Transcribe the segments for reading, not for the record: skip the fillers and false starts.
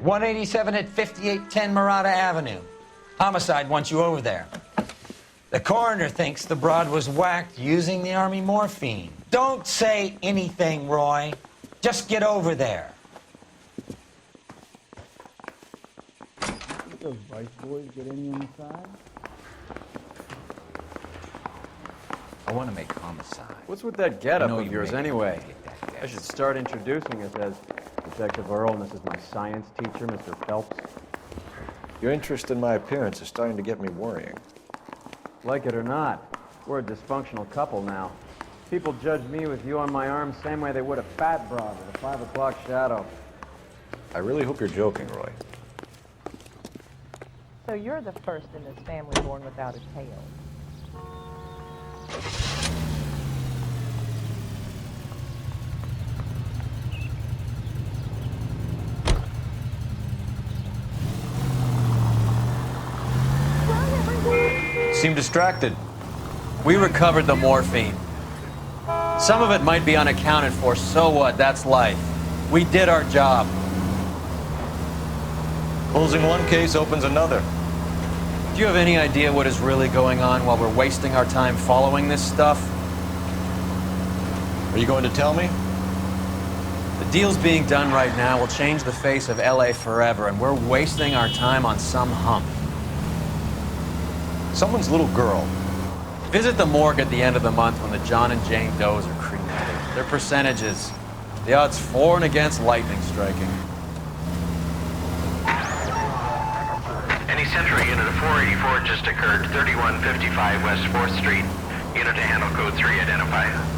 187 at 5810 Murata Avenue. Homicide wants you over there. The coroner thinks the broad was whacked using the Army morphine. Don't say anything, Roy. Just get over there. Did those vice boys get any on the side? I want to make homicide. What's with that getup I know of you yours make it. anyway? Get that guess. I should start introducing us as Detective Earle, and this is my science teacher, Mr. Phelps. Your interest in my appearance is starting to get me worrying. Like it or not, we're a dysfunctional couple now. People judge me with you on my arm same way they would a fat broad with a 5 o'clock shadow. I really hope you're joking, Roy. So you're the first in this family born without a tail. Seem distracted. We recovered the morphine. Some of it might be unaccounted for, so what? That's life. We did our job. Closing one case opens another. Do you have any idea what is really going on while we're wasting our time following this stuff? Are you going to tell me? The deals being done right now will change the face of LA forever, and we're wasting our time on some hump. Someone's little girl. Visit the morgue at the end of the month when the John and Jane Does are cremated. Their percentages. The odds for and against lightning striking. Any Central unit of 484 just occurred, 3155 West 4th Street. Unit to handle code 3 identified.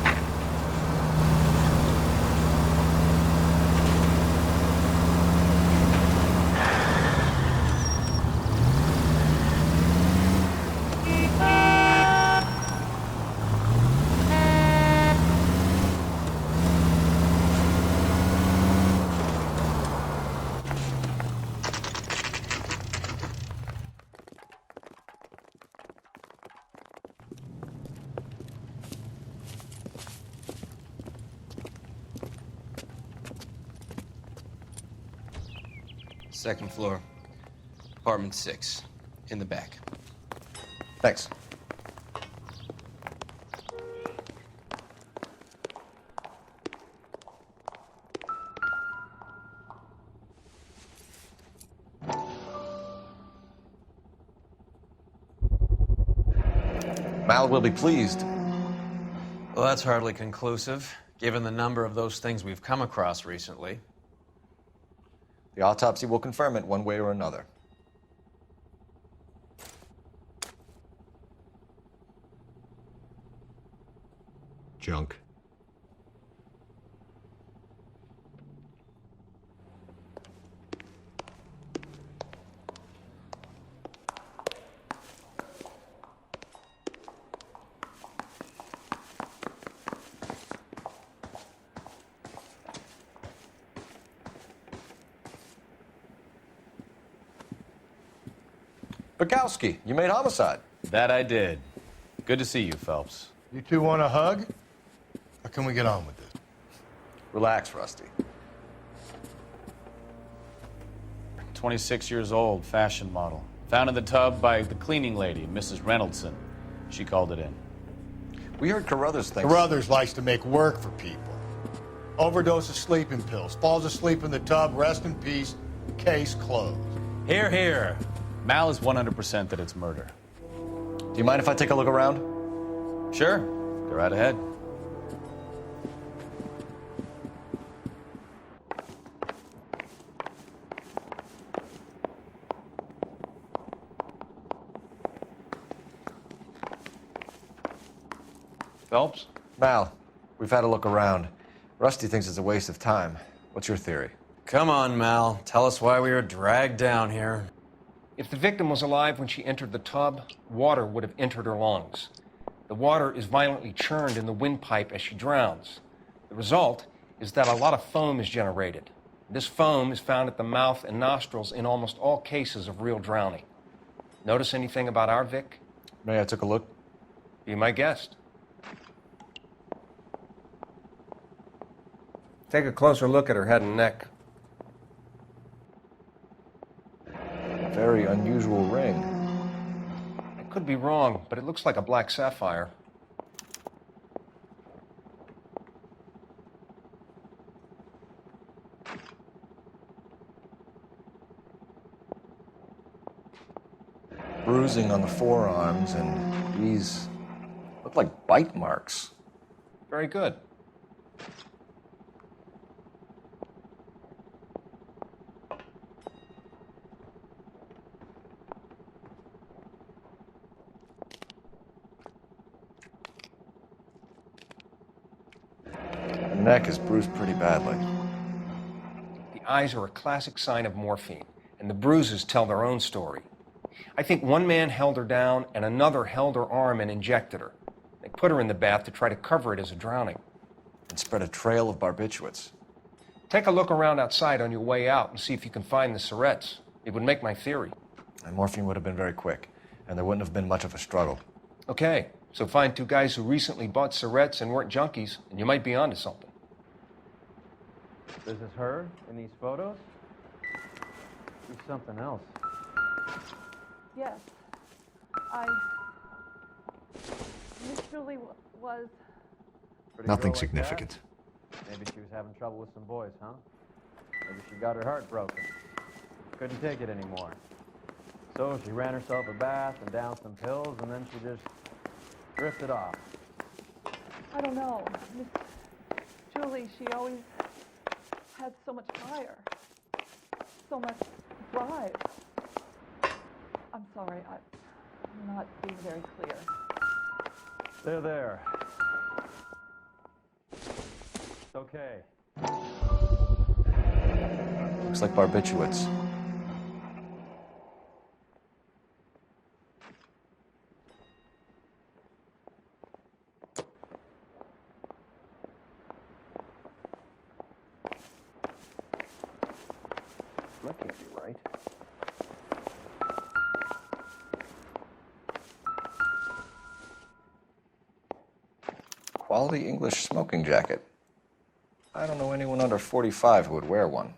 Second floor, apartment 6, in the back. Thanks. Mal will be pleased. Well, that's hardly conclusive, given the number of those things we've come across recently. The autopsy will confirm it one way or another. Junk. Bukowski, you made homicide. That I did. Good to see you, Phelps. You two want a hug? Or can we get on with this? Relax, Rusty. 26 years old, fashion model. Found in the tub by the cleaning lady, Mrs. Reynoldson. She called it in. We heard Carruthers thinks... Carruthers likes to make work for people. Overdose of sleeping pills. Falls asleep in the tub. Rest in peace. Case closed. Here, here. Mal is 100% that it's murder. Do you mind if I take a look around? Sure. Go right ahead. Phelps? Mal, we've had a look around. Rusty thinks it's a waste of time. What's your theory? Come on, Mal. Tell us why we were dragged down here. If the victim was alive when she entered the tub, water would have entered her lungs. The water is violently churned in the windpipe as she drowns. The result is that a lot of foam is generated. This foam is found at the mouth and nostrils in almost all cases of real drowning. Notice anything about our Vic? May I took a look? Be my guest. Take a closer look at her head and neck. very unusual ring. I could be wrong, but it looks like a black sapphire. Bruising on the forearms, and these look like bite marks. Very good. Her neck is bruised pretty badly. The eyes are a classic sign of morphine, and the bruises tell their own story. I think one man held her down and another held her arm and injected her. They put her in the bath to try to cover it as a drowning. And spread a trail of barbiturates. Take a look around outside on your way out and see if you can find the syrettes. It would make my theory. And morphine would have been very quick, and there wouldn't have been much of a struggle. Okay, so find two guys who recently bought syrettes and weren't junkies, and you might be onto something. This is her in these photos? She's something else. Yes. Miss Julie was... Pretty Nothing girl like significant. that? Maybe she was having trouble with some boys, huh? Maybe she got her heart broken. Couldn't take it anymore. So she ran herself a bath and downed some pills, and then she just drifted off. I don't know. Miss Julie, she always had so much fire. So much drive. I'm sorry, I'm not being very clear. There. It's okay. Looks like barbiturates. That can't be right. Quality English smoking jacket. I don't know anyone under 45 who would wear one.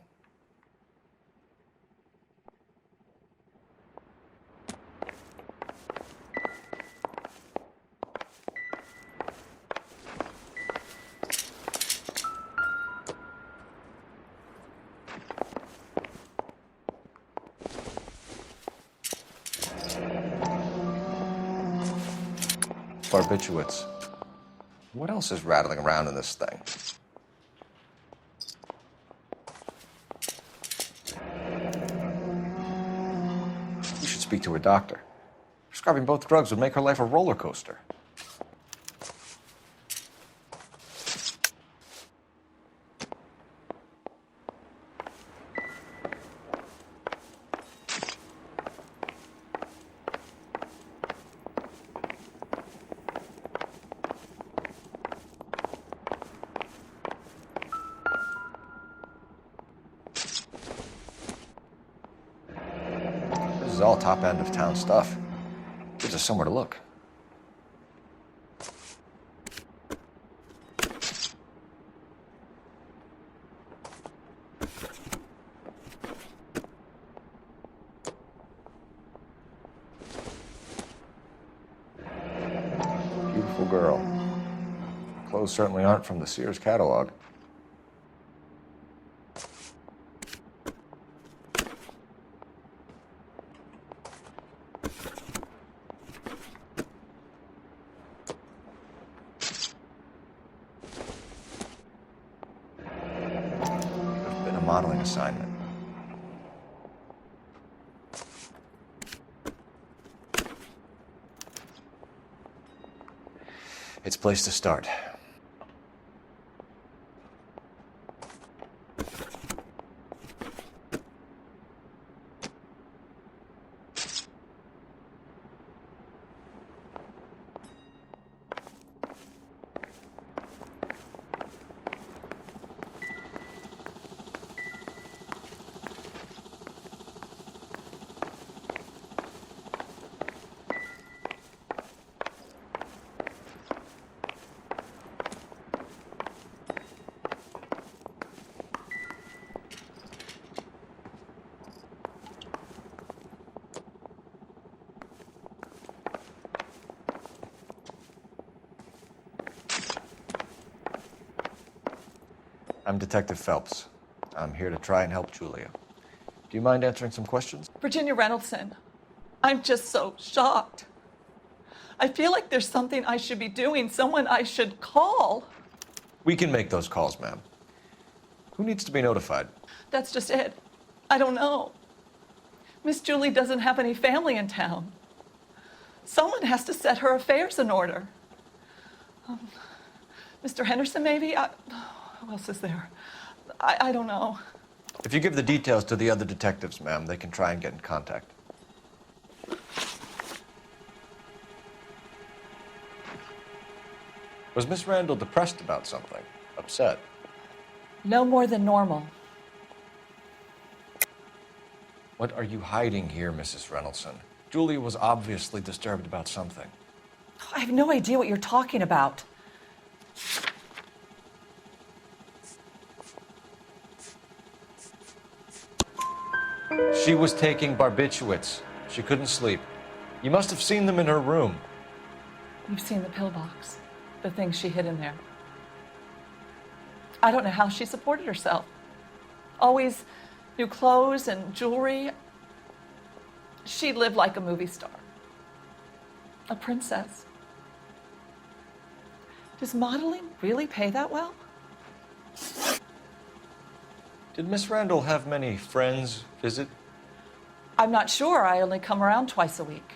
Barbiturates. What else is rattling around in this thing? You should speak to a doctor. Prescribing both drugs would make her life a roller coaster. This is all top end of town stuff. Gives us somewhere to look. Beautiful girl. Clothes certainly aren't from the Sears catalog. Modeling assignment. It's a place to start. I'm Detective Phelps. I'm here to try and help Julia. Do you mind answering some questions? Virginia Reynoldson, I'm just so shocked. I feel like there's something I should be doing, someone I should call. We can make those calls, ma'am. Who needs to be notified? That's just it. I don't know. Miss Julie doesn't have any family in town. Someone has to set her affairs in order. Mr. Henderson, maybe? Who else is there? I don't know. If you give the details to the other detectives, ma'am, they can try and get in contact. Was Miss Randall depressed about something? Upset? No more than normal. What are you hiding here, Mrs. Reynoldson? Julia was obviously disturbed about something. I have no idea what you're talking about. She was taking barbiturates. She couldn't sleep. You must have seen them in her room. You've seen the pillbox, the things she hid in there. I don't know how she supported herself. Always new clothes and jewelry. She lived like a movie star, a princess. Does modeling really pay that well? Did Miss Randall have many friends visit? I'm not sure. I only come around twice a week.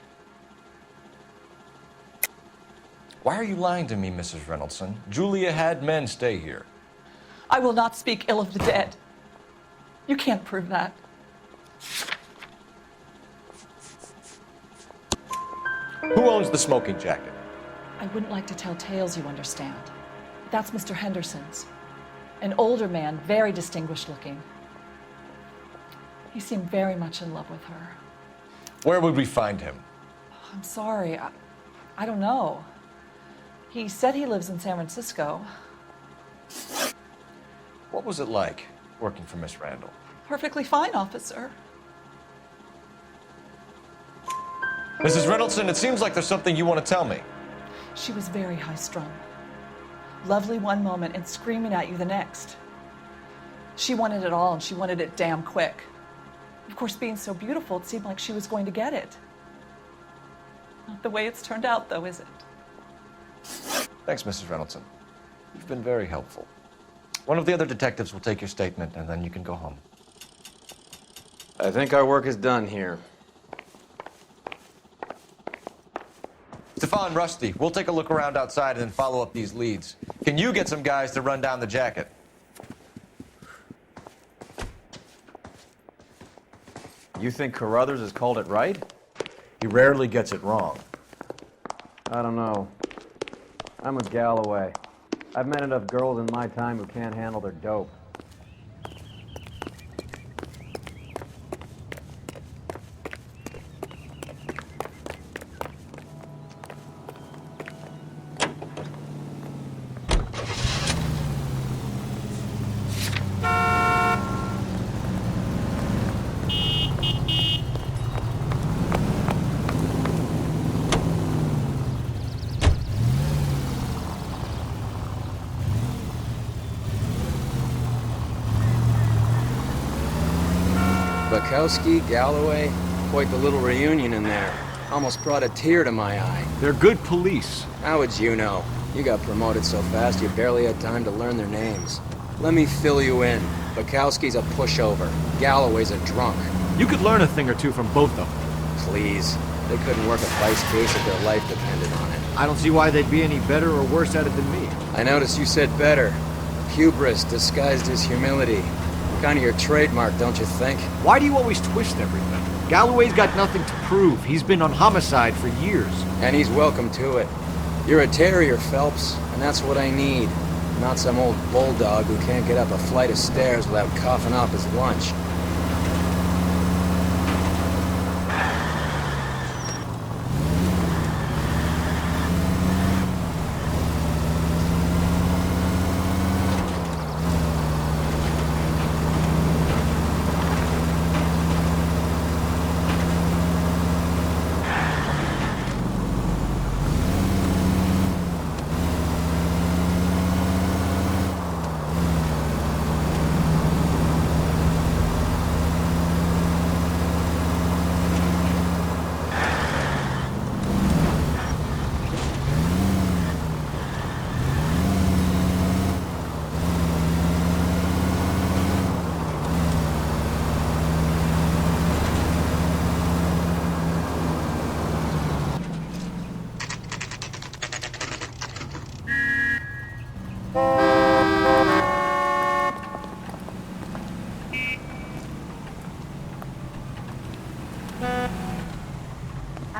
Why are you lying to me, Mrs. Reynoldson? Julia had men stay here. I will not speak ill of the dead. You can't prove that. Who owns the smoking jacket? I wouldn't like to tell tales, you understand. That's Mr. Henderson's. An older man, very distinguished looking. He seemed very much in love with her. Where would we find him? I'm sorry. I don't know. He said he lives in San Francisco. What was it like working for Miss Randall? Perfectly fine, officer. Mrs. Reynoldson, it seems like there's something you want to tell me. She was very high-strung. Lovely one moment and screaming at you the next. She wanted it all, and she wanted it damn quick. Of course, being so beautiful, it seemed like she was going to get it. Not the way it's turned out, though, is it? Thanks, Mrs. Reynoldson. You've been very helpful. One of the other detectives will take your statement, and then you can go home. I think our work is done here. Stefan, Rusty, we'll take a look around outside and then follow up these leads. Can you get some guys to run down the jacket? You think Carruthers has called it right? He rarely gets it wrong. I don't know. I'm with Galloway. I've met enough girls in my time who can't handle their dope. Bukowski, Galloway, quite the little reunion in there. Almost brought a tear to my eye. They're good police. How would you know? You got promoted so fast you barely had time to learn their names. Let me fill you in. Bukowski's a pushover. Galloway's a drunk. You could learn a thing or two from both of them. Please. They couldn't work a vice case if their life depended on it. I don't see why they'd be any better or worse at it than me. I noticed you said better. Hubris disguised as humility. Kind of your trademark, don't you think? Why do you always twist everything? Galloway's got nothing to prove. He's been on homicide for years. And he's welcome to it. You're a terrier, Phelps, and that's what I need. Not some old bulldog who can't get up a flight of stairs without coughing off his lunch.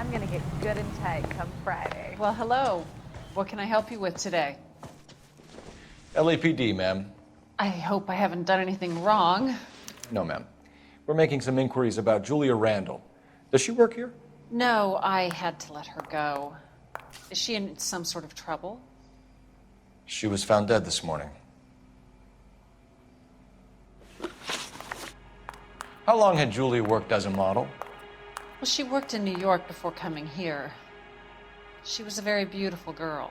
I'm gonna get good and tight come Friday. Well, hello. What can I help you with today? LAPD, ma'am. I hope I haven't done anything wrong. No, ma'am. We're making some inquiries about Julia Randall. Does she work here? No, I had to let her go. Is she in some sort of trouble? She was found dead this morning. How long had Julia worked as a model? Well, she worked in New York before coming here. She was a very beautiful girl.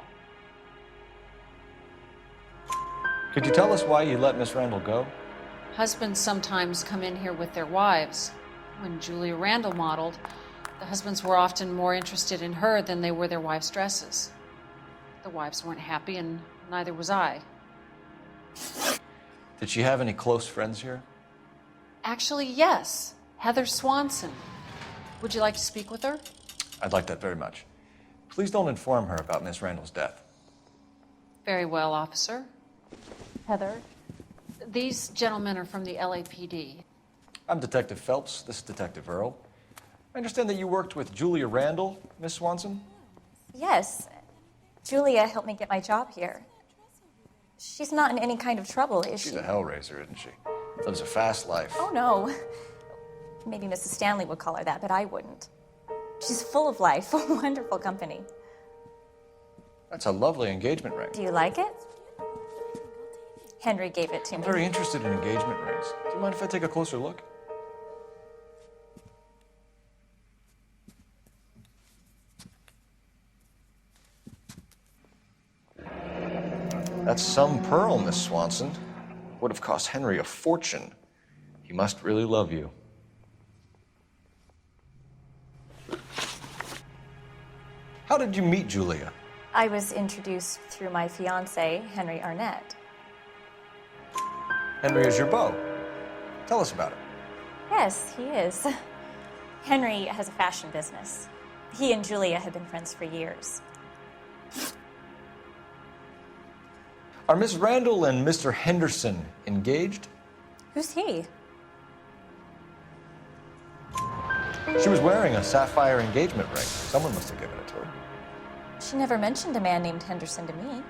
Could you tell us why you let Miss Randall go? Husbands sometimes come in here with their wives. When Julia Randall modeled, the husbands were often more interested in her than they were their wives' dresses. The wives weren't happy, and neither was I. Did she have any close friends here? Actually, yes. Heather Swanson. Would you like to speak with her? I'd like that very much. Please don't inform her about Miss Randall's death. Very well, officer. Heather, these gentlemen are from the LAPD. I'm Detective Phelps. This is Detective Earle. I understand that you worked with Julia Randall, Miss Swanson? Yes. Julia helped me get my job here. She's not in any kind of trouble, is she? She's a hellraiser, isn't she? Lives a fast life. Oh, no. Maybe Mrs. Stanley would call her that, but I wouldn't. She's full of life, a wonderful company. That's a lovely engagement ring. Do you like it? Henry gave it to me. I'm very interested in engagement rings. Do you mind if I take a closer look? That's some pearl, Miss Swanson. Would have cost Henry a fortune. He must really love you. How did you meet Julia? I was introduced through my fiancé, Henry Arnett. Henry is your beau. Tell us about it. Yes, he is. Henry has a fashion business. He and Julia have been friends for years. Are Miss Randall and Mr. Henderson engaged? Who's he? She was wearing a sapphire engagement ring. Someone must have given it to her. She never mentioned a man named Henderson to me.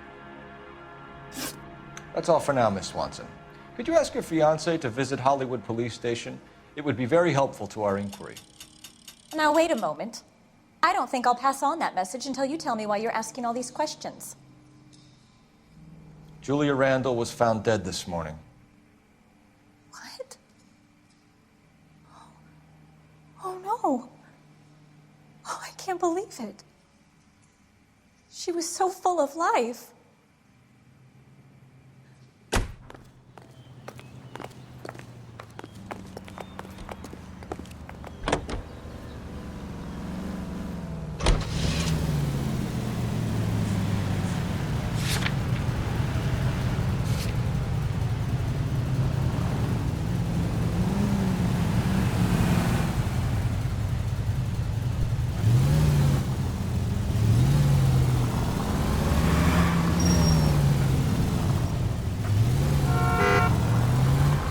That's all for now, Miss Swanson. Could you ask your fiancé to visit Hollywood Police Station? It would be very helpful to our inquiry. Now, wait a moment. I don't think I'll pass on that message until you tell me why you're asking all these questions. Julia Randall was found dead this morning. What? Oh, no. Oh, I can't believe it. She was so full of life.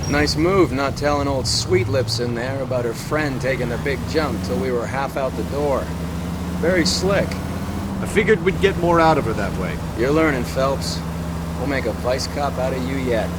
Nice move not telling old Sweet Lips in there about her friend taking the big jump till we were half out the door. Very slick. I figured we'd get more out of her that way. You're learning, Phelps. We'll make a vice cop out of you yet.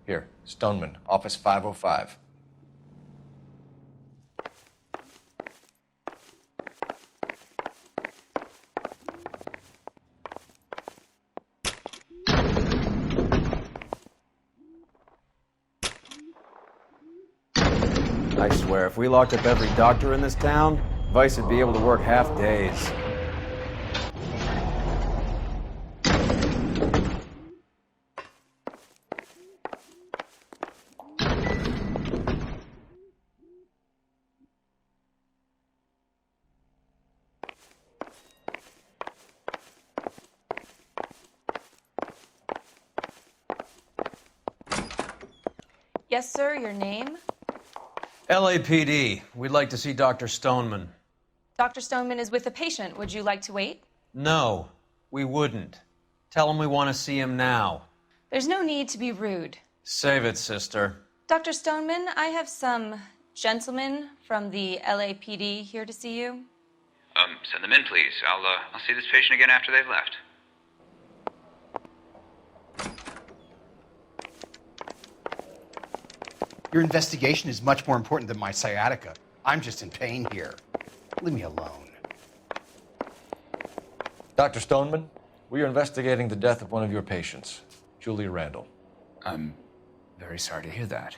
Here, Stoneman, office 505. I swear, if we locked up every doctor in this town, Vice would be able to work half days. Yes, sir, your name? LAPD. We'd like to see Dr. Stoneman. Dr. Stoneman is with a patient. Would you like to wait? No, we wouldn't. Tell him we want to see him now. There's no need to be rude. Save it, sister. Dr. Stoneman, I have some gentlemen from the LAPD here to see you. Send them in, please. I'll see this patient again after they've left. Your investigation is much more important than my sciatica. I'm just in pain here. Leave me alone. Dr. Stoneman, we are investigating the death of one of your patients, Julia Randall. I'm very sorry to hear that.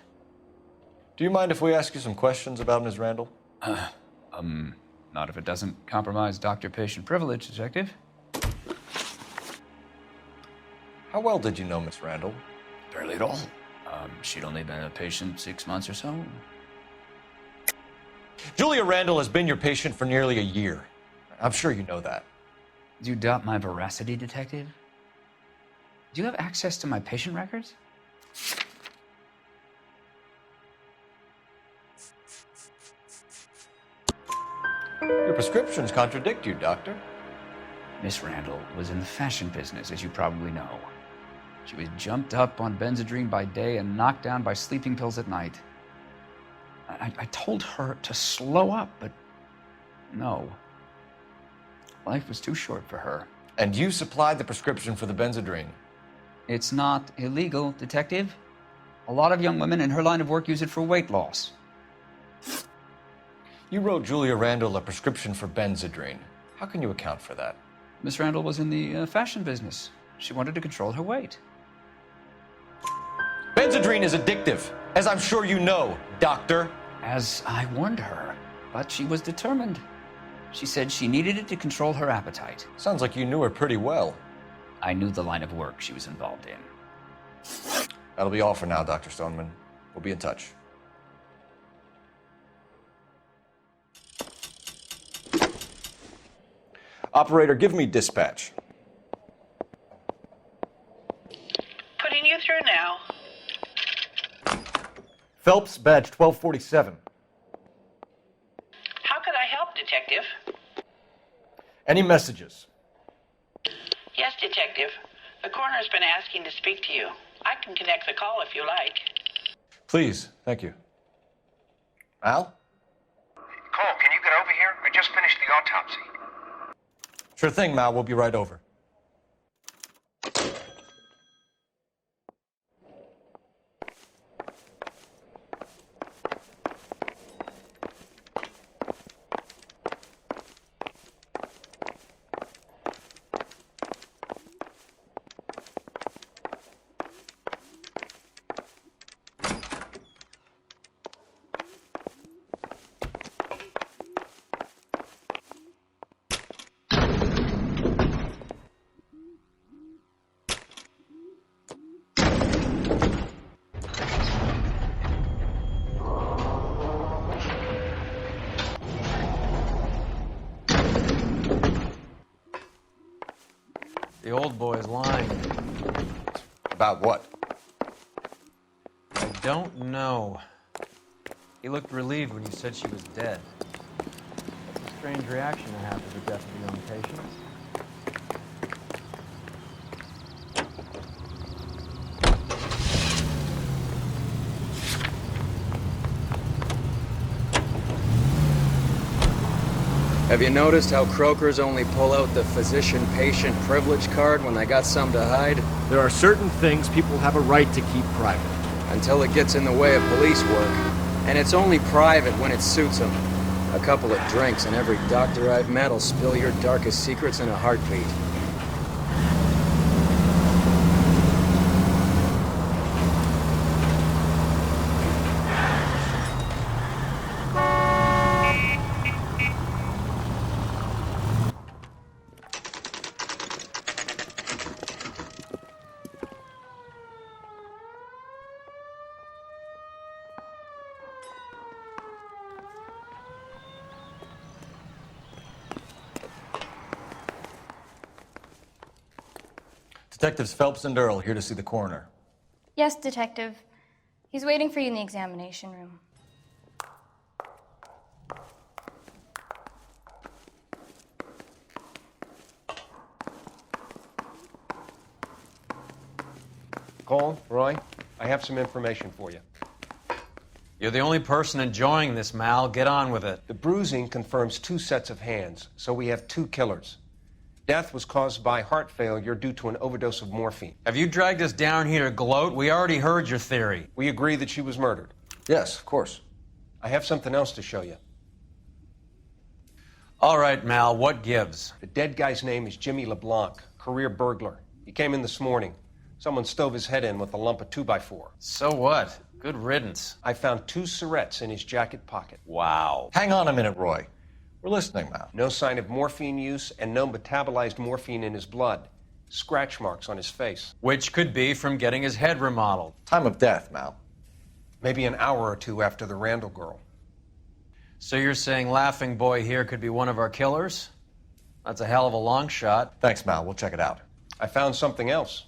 Do you mind if we ask you some questions about Ms. Randall? Not if it doesn't compromise doctor-patient privilege, Detective. How well did you know Miss Randall? Barely at all. She'd only been a patient 6 months or so. Julia Randall has been your patient for nearly a year. I'm sure you know that. Do you doubt my veracity, Detective? Do you have access to my patient records? Your prescriptions contradict you, Doctor. Miss Randall was in the fashion business, as you probably know. She was jumped up on Benzedrine by day and knocked down by sleeping pills at night. I told her to slow up, but no. Life was too short for her. And you supplied the prescription for the Benzedrine? It's not illegal, Detective. A lot of young women in her line of work use it for weight loss. You wrote Julia Randall a prescription for Benzedrine. How can you account for that? Miss Randall was in the fashion business. She wanted to control her weight. Benzedrine is addictive, as I'm sure you know, Doctor. As I warned her, but she was determined. She said she needed it to control her appetite. Sounds like you knew her pretty well. I knew the line of work she was involved in. That'll be all for now, Dr. Stoneman. We'll be in touch. Operator, give me dispatch. Putting you through now. Phelps, badge 1247. How could I help, Detective? Any messages? Yes, Detective. The coroner's been asking to speak to you. I can connect the call if you like. Please, thank you. Al? Cole, can you get over here? I just finished the autopsy. Sure thing, Mal. We'll be right over. The old boy's lying. About what? I don't know. He looked relieved when you said she was dead. That's a strange reaction to have to the death of a young patient. Have you noticed how croakers only pull out the physician-patient privilege card when they got something to hide? There are certain things people have a right to keep private. Until it gets in the way of police work. And it's only private when it suits them. A couple of drinks and every doctor I've met will spill your darkest secrets in a heartbeat. Detectives Phelps and Earle here to see the coroner. Yes, Detective. He's waiting for you in the examination room. Cole, Roy, I have some information for you. You're the only person enjoying this, Mal. Get on with it. The bruising confirms 2 sets of hands, so we have 2 killers. Death was caused by heart failure due to an overdose of morphine. Have you dragged us down here to gloat? We already heard your theory. We agree that she was murdered. Yes, of course. I have something else to show you. All right, Mal, what gives? The dead guy's name is Jimmy LeBlanc, career burglar. He came in this morning. Someone stove his head in with a lump of 2x4. So what? Good riddance. I found 2 cigarettes in his jacket pocket. Wow. Hang on a minute, Roy. We're listening now. No sign of morphine use and no metabolized morphine in his blood. Scratch marks on his face. Which could be from getting his head remodeled. Time of death, Mal. Maybe an hour or 2 after the Randall girl. So you're saying Laughing Boy here could be one of our killers? That's a hell of a long shot. Thanks, Mal. We'll check it out. I found something else.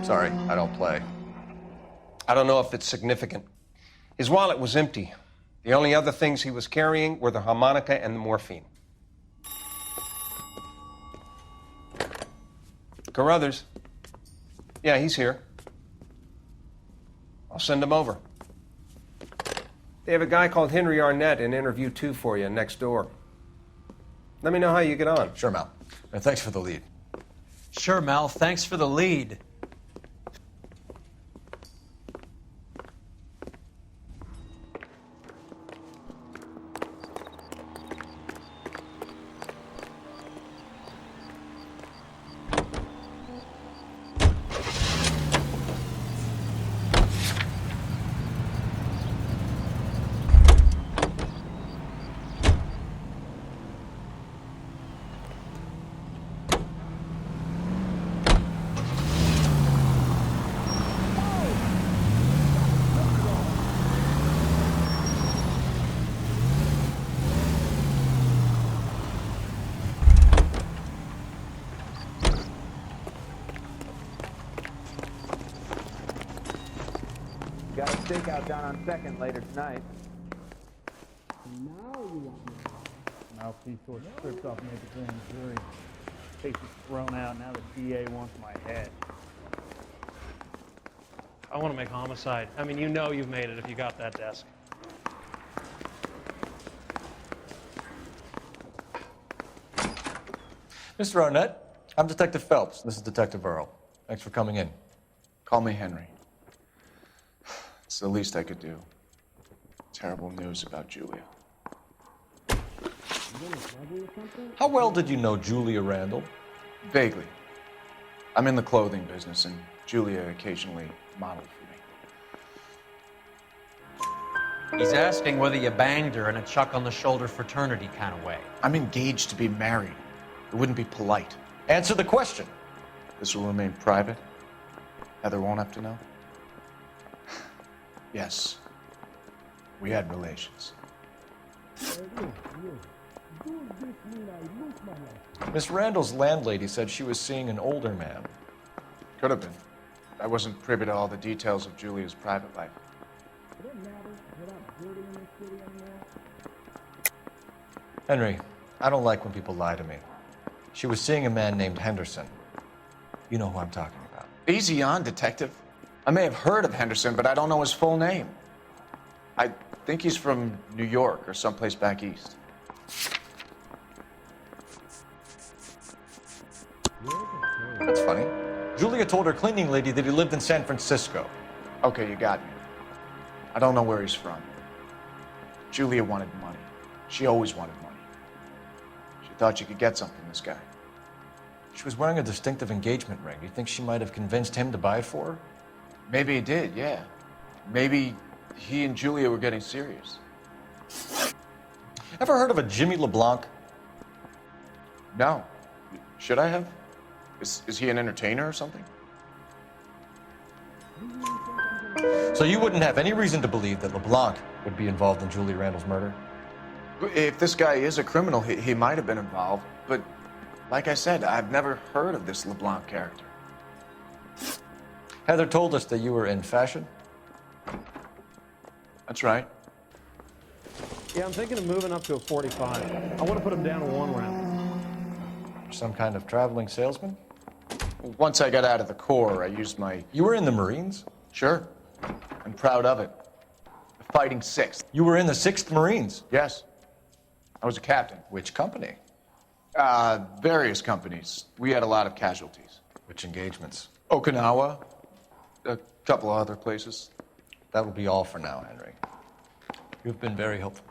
Sorry, I don't play. I don't know if it's significant. His wallet was empty. The only other things he was carrying were the harmonica and the morphine. Carruthers. Yeah, he's here. I'll send him over. They have a guy called Henry Arnett in interview 2 for you next door. Let me know how you get on. Sure, Mal. And thanks for the lead. Sure, Mal. Thanks for the lead. Got a stakeout down on 2nd later tonight. Now you want me. Mouthpiece sort of stripped off me at the grand jury. Case is thrown out. Now the DA wants my head. I want to make homicide. I mean, you know you've made it if you got that desk. Mr. Arnett, I'm Detective Phelps. This is Detective Earle. Thanks for coming in. Call me Henry. It's the least I could do. Terrible news about Julia. How well did you know Julia Randall? Vaguely. I'm in the clothing business, and Julia occasionally modeled for me. He's asking whether you banged her in a chuck-on-the-shoulder fraternity kind of way. I'm engaged to be married. It wouldn't be polite. Answer the question. This will remain private. Heather won't have to know. Yes. We had relations. Miss Randall's landlady said she was seeing an older man. Could have been. I wasn't privy to all the details of Julia's private life. Henry, I don't like when people lie to me. She was seeing a man named Henderson. You know who I'm talking about. Easy on, Detective. I may have heard of Henderson, but I don't know his full name. I think he's from New York or someplace back east. That's funny. Julia told her cleaning lady that he lived in San Francisco. Okay, you got me. I don't know where he's from. Julia wanted money. She always wanted money. She thought she could get something from this guy. She was wearing a distinctive engagement ring. Do you think she might have convinced him to buy it for her? Maybe he did, yeah. Maybe he and Julia were getting serious. Ever heard of a Jimmy LeBlanc? No. Should I have? Is he an entertainer or something? So you wouldn't have any reason to believe that LeBlanc would be involved in Julie Randall's murder? If this guy is a criminal, he might have been involved. But like I said, I've never heard of this LeBlanc character. Heather told us that you were in fashion. That's right. Yeah, I'm thinking of moving up to a 45. I want to put him down to 1 round. Some kind of traveling salesman? Once I got out of the Corps, I used my... You were in the Marines? Sure. I'm proud of it. The Fighting 6th. You were in the 6th Marines? Yes. I was a captain. Which company? Various companies. We had a lot of casualties. Which engagements? Okinawa. A couple of other places. That will be all for now, Henry. You've been very helpful.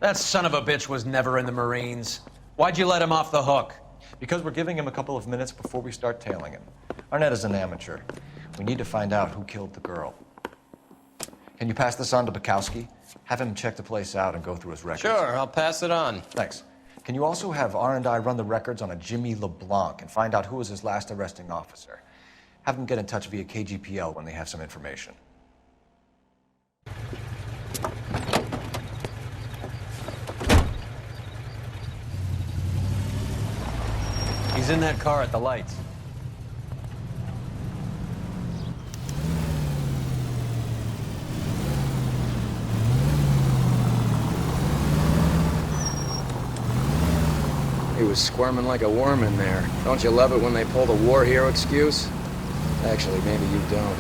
That son of a bitch was never in the Marines. Why'd you let him off the hook? Because we're giving him a couple of minutes before we start tailing him. Arnett is an amateur. We need to find out who killed the girl. Can you pass this on to Bukowski? Have him check the place out and go through his records. Sure, I'll pass it on. Thanks. Can you also have R&I run the records on a Jimmy LeBlanc and find out who was his last arresting officer? Have them get in touch via KGPL when they have some information. He's in that car at the lights. He was squirming like a worm in there. Don't you love it when they pull the war hero excuse? Actually, maybe you don't.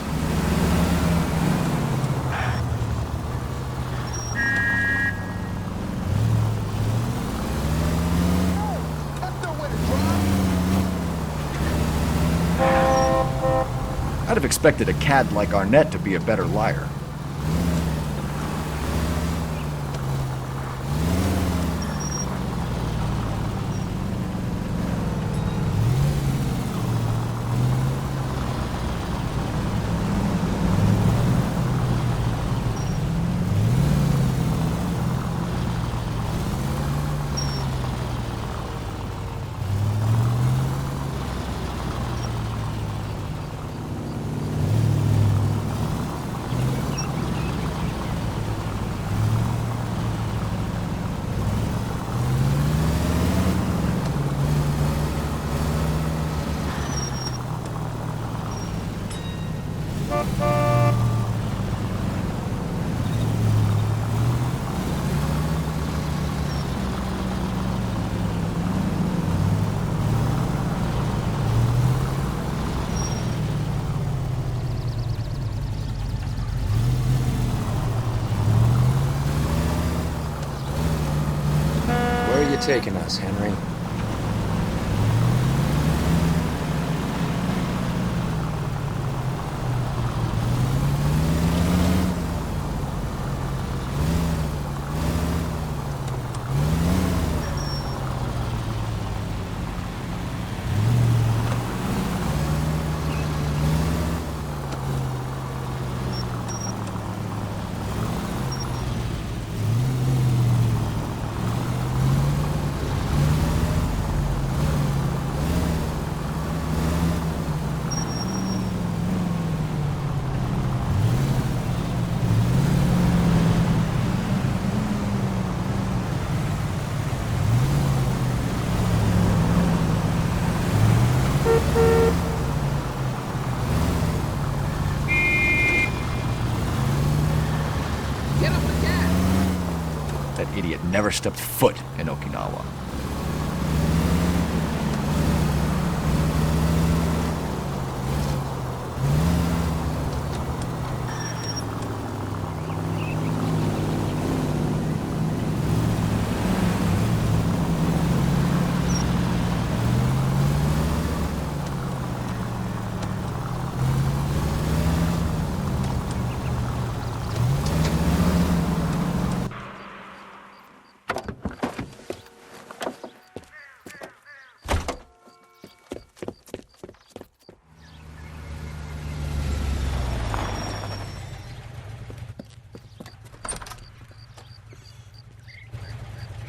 I'd have expected a cad like Arnett to be a better liar. Where are you taking us, Henry? That idiot never stepped foot in Okinawa.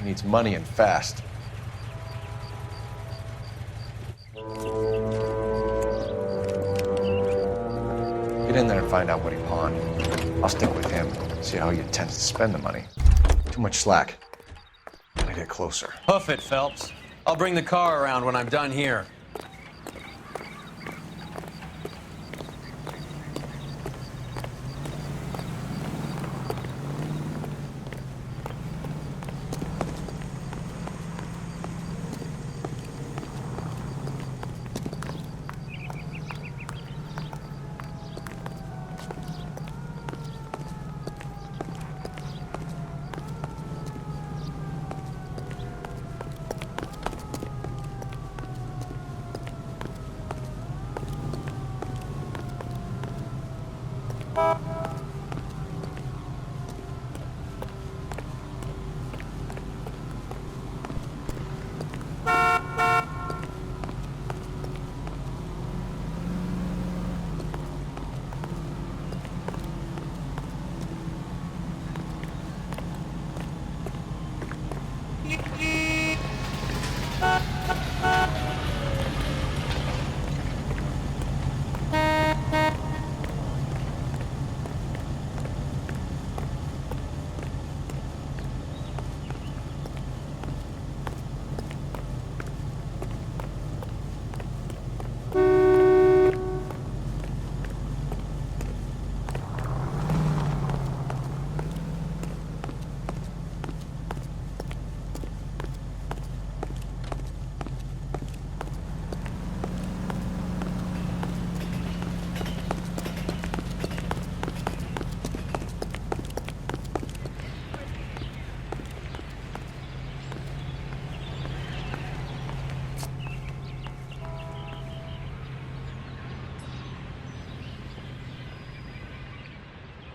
He needs money and fast. Get in there and find out what he pawned. I'll stick with him, see how he intends to spend the money. Too much slack. Gotta get closer. Hoof it, Phelps. I'll bring the car around when I'm done here.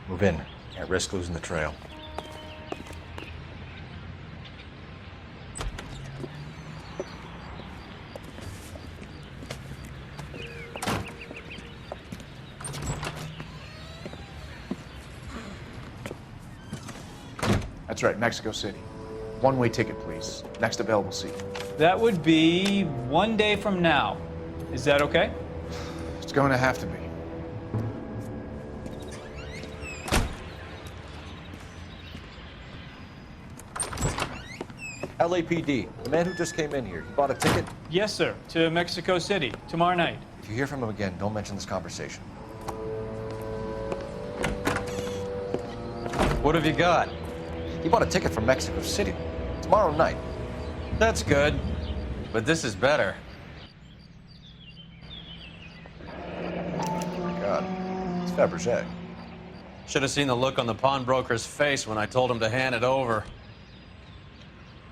Move in. Can't risk losing the trail. That's right, Mexico City. One-way ticket, please. Next available seat. That would be 1 day from now. Is that okay? It's going to have to be. LAPD, the man who just came in here. You bought a ticket? Yes, sir. To Mexico City, tomorrow night. If you hear from him again, don't mention this conversation. What have you got? He bought a ticket from Mexico City. Tomorrow night. That's good. But this is better. Oh my God. It's Fabergé. Should have seen the look on the pawnbroker's face when I told him to hand it over.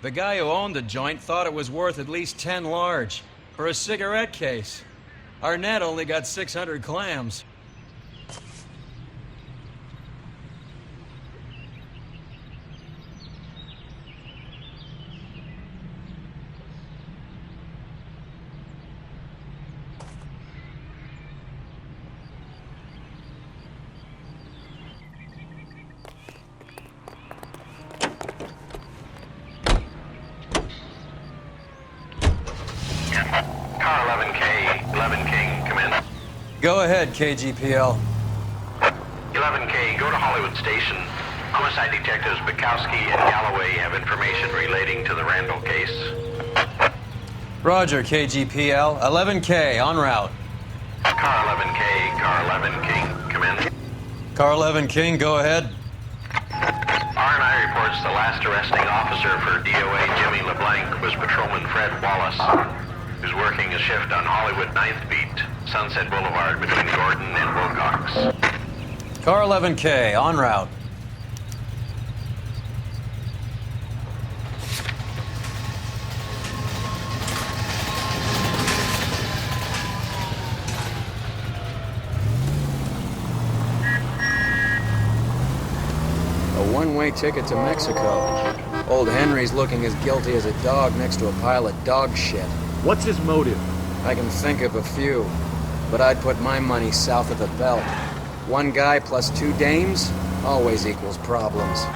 The guy who owned the joint thought it was worth at least 10 large for a cigarette case. Arnett only got 600 clams. Go ahead, KGPL. 11K, go to Hollywood Station. Homicide detectives Bukowski and Galloway have information relating to the Randall case. Roger, KGPL. 11K, en route. Car 11K, Car 11 King, come in. Car 11 King, go ahead. R&I reports the last arresting officer for DOA Jimmy LeBlanc was Patrolman Fred Wallace, who's working a shift on Hollywood 9th Beat, Sunset Boulevard between Gordon and Wilcox. Car 11K, en route. A one-way ticket to Mexico. Old Henry's looking as guilty as a dog next to a pile of dog shit. What's his motive? I can think of a few, but I'd put my money south of the belt. One guy plus two dames always equals problems.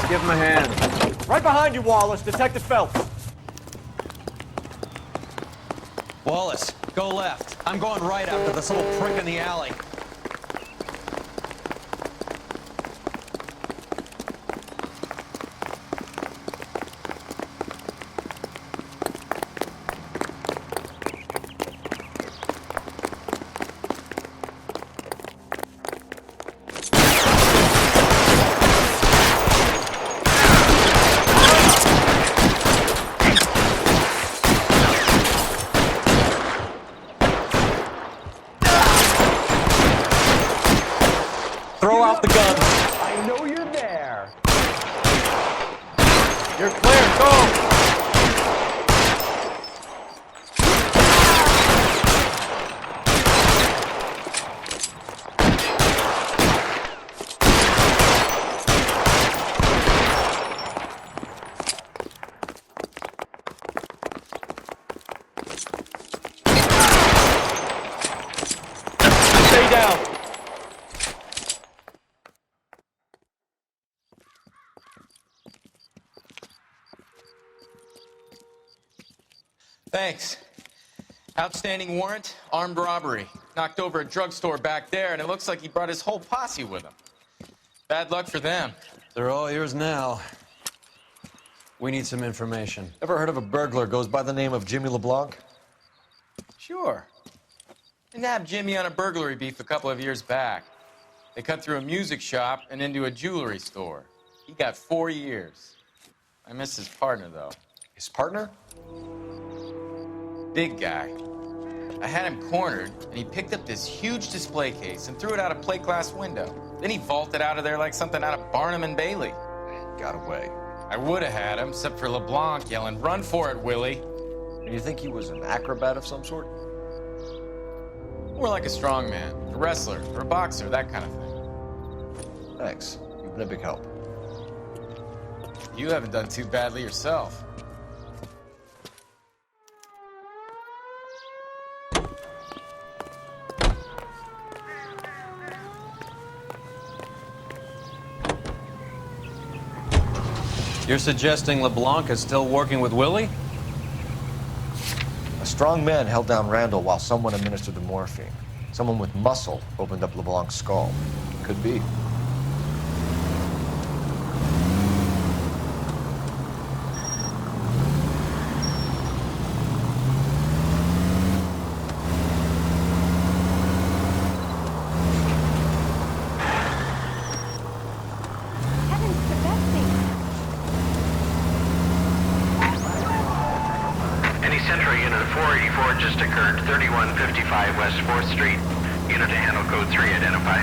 Give him a hand. Right behind you, Wallace. Detective Phelps. Wallace, go left. I'm going right after this little prick in the alley. Throw out the gun. I know you're there. You're clear. Go. Stay down. Thanks. Outstanding warrant, armed robbery. Knocked over a drugstore back there, and it looks like he brought his whole posse with him. Bad luck for them. They're all yours now. We need some information. Ever heard of a burglar goes by the name of Jimmy LeBlanc? Sure. They nabbed Jimmy on a burglary beef a couple of years back. They cut through a music shop and into a jewelry store. He got 4 years. I miss his partner, though. His partner? Big guy. I had him cornered, and he picked up this huge display case and threw it out a plate glass window. Then he vaulted out of there like something out of Barnum and Bailey. Got away. I would have had him, except for LeBlanc yelling, "Run for it, Willy!" And you think he was an acrobat of some sort? More like a strongman, a wrestler, or a boxer, that kind of thing. Thanks. You've been a big help. You haven't done too badly yourself. You're suggesting LeBlanc is still working with Willy? A strong man held down Randall while someone administered the morphine. Someone with muscle opened up LeBlanc's skull. Could be. Any Central unit of 484 just occurred, 3155 West 4th Street. Unit to handle code 3, identify.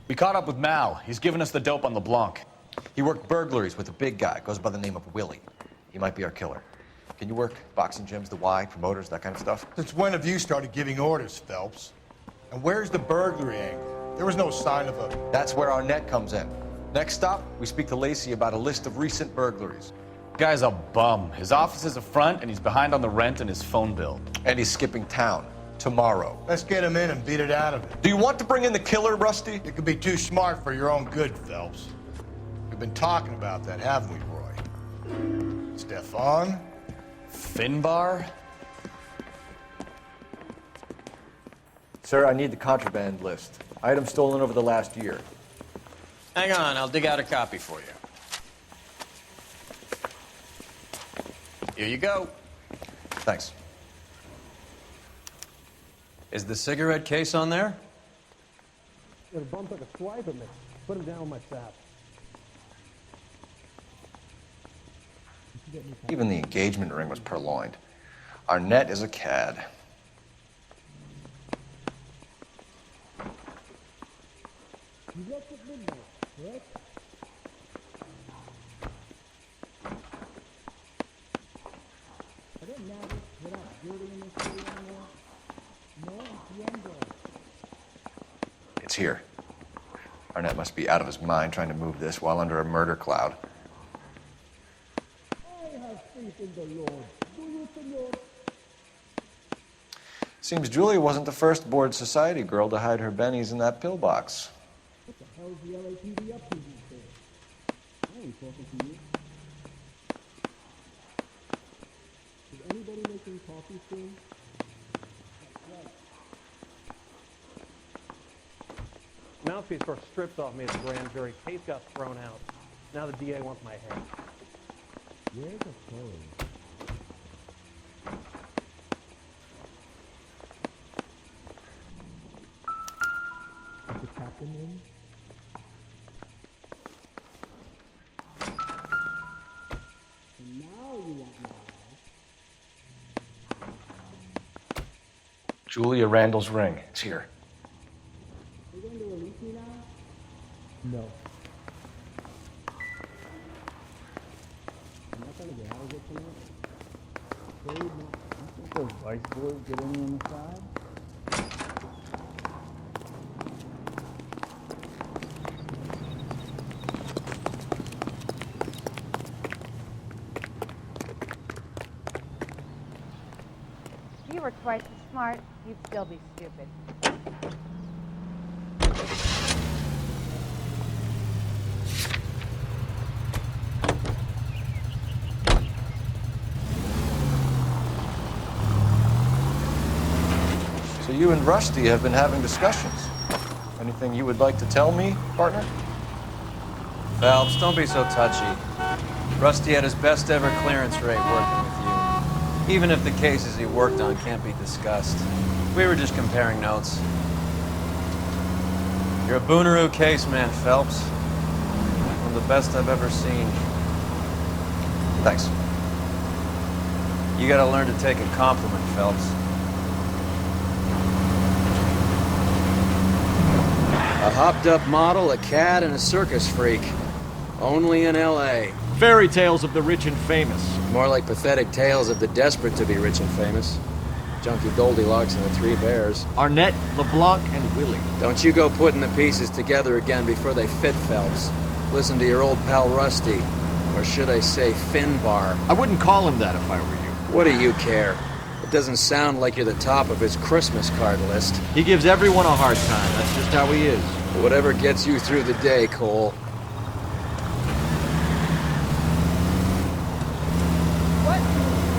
We caught up with Mao. He's given us the dope on LeBlanc. He worked burglaries with a big guy. Goes by the name of Willy. He might be our killer. Can you work boxing gyms, the Y, promoters, that kind of stuff? Since when have you started giving orders, Phelps? And where's the burglary angle? There was no sign of a... That's where Arnett comes in. Next stop, we speak to Lacey about a list of recent burglaries. Guy's a bum. His office is a front, and he's behind on the rent and his phone bill. And he's skipping town. Tomorrow. Let's get him in and beat it out of him. Do you want to bring in the killer, Rusty? You could be too smart for your own good, Phelps. We've been talking about that, haven't we, Roy? Stefan? Finbar? Sir, I need the contraband list. Items stolen over the last year. Hang on, I'll dig out a copy for you. Here you go. Thanks. Is the cigarette case on there? It'll bump like a swipe at me. Put him down with my sap. Even the engagement ring was purloined. Arnett is a cad. You left at midnight, correct? I don't matter what I do. It's here. Arnett must be out of his mind trying to move this while under a murder cloud. Seems Julia wasn't the first bored society girl to hide her bennies in that pillbox. What the hell is the LAPD up to these days? I ain't talking to you. Is anybody making coffee soon? Mouthpiece were stripped off me at the grand jury. Case got thrown out. Now the DA wants my head. Where's the phone? Is the captain in? And now you want my life. Julia Randall's ring. It's here. Are you going to release me now? No. I'm not going to get out of it tonight. Afraid not. You think those vice boys get in on the side? If you were twice as smart, you'd still be stupid. So you and Rusty have been having discussions. Anything you would like to tell me, partner? Phelps, don't be so touchy. Rusty had his best ever clearance rate working with you. Even if the cases he worked on can't be discussed. We were just comparing notes. You're a Booneroo case man, Phelps. One of the best I've ever seen. Thanks. You gotta learn to take a compliment, Phelps. A hopped-up model, a cat, and a circus freak. Only in L.A. Fairy tales of the rich and famous. More like pathetic tales of the desperate to be rich and famous. Junkie Goldilocks and the Three Bears. Arnett, LeBlanc, and Willy. Don't you go putting the pieces together again before they fit, Phelps. Listen to your old pal Rusty. Or should I say Finbar. I wouldn't call him that if I were you. What do you care? It doesn't sound like you're the top of his Christmas card list. He gives everyone a hard time. That's just how he is. Whatever gets you through the day, Cole. What in the world?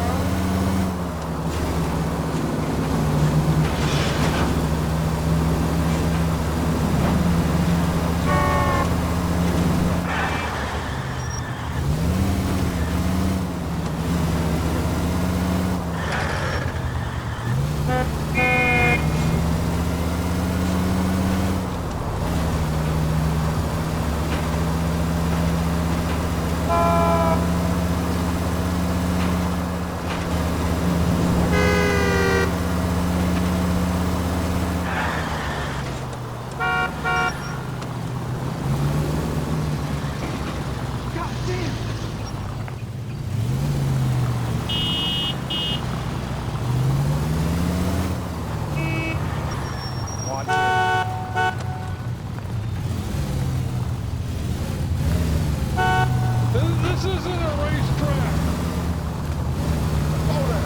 This isn't a racetrack. Hold on.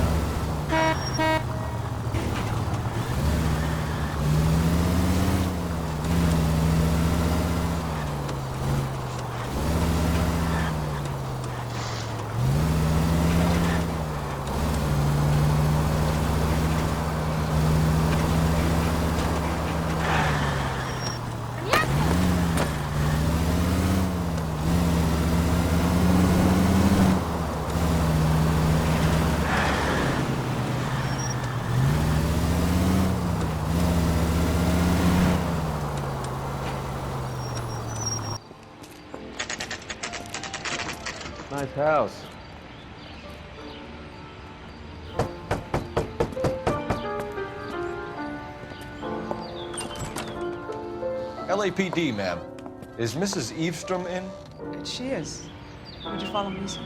Nice house. LAPD, ma'am. Is Mrs. Evestrom in? She is. Would you follow me, sir?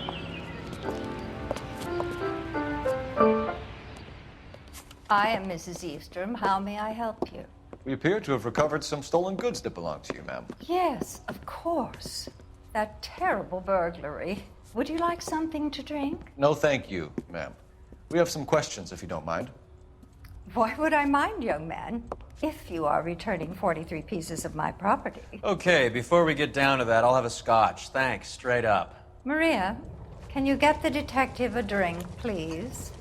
I am Mrs. Evestrom. How may I help you? We appear to have recovered some stolen goods that belong to you, ma'am. Yes, of course. That terrible burglary. Would you like something to drink? No, thank you, ma'am. We have some questions, if you don't mind. Why would I mind, young man, if you are returning 43 pieces of my property? Okay, before we get down to that, I'll have a scotch. Thanks, straight up. Maria, can you get the detective a drink, please?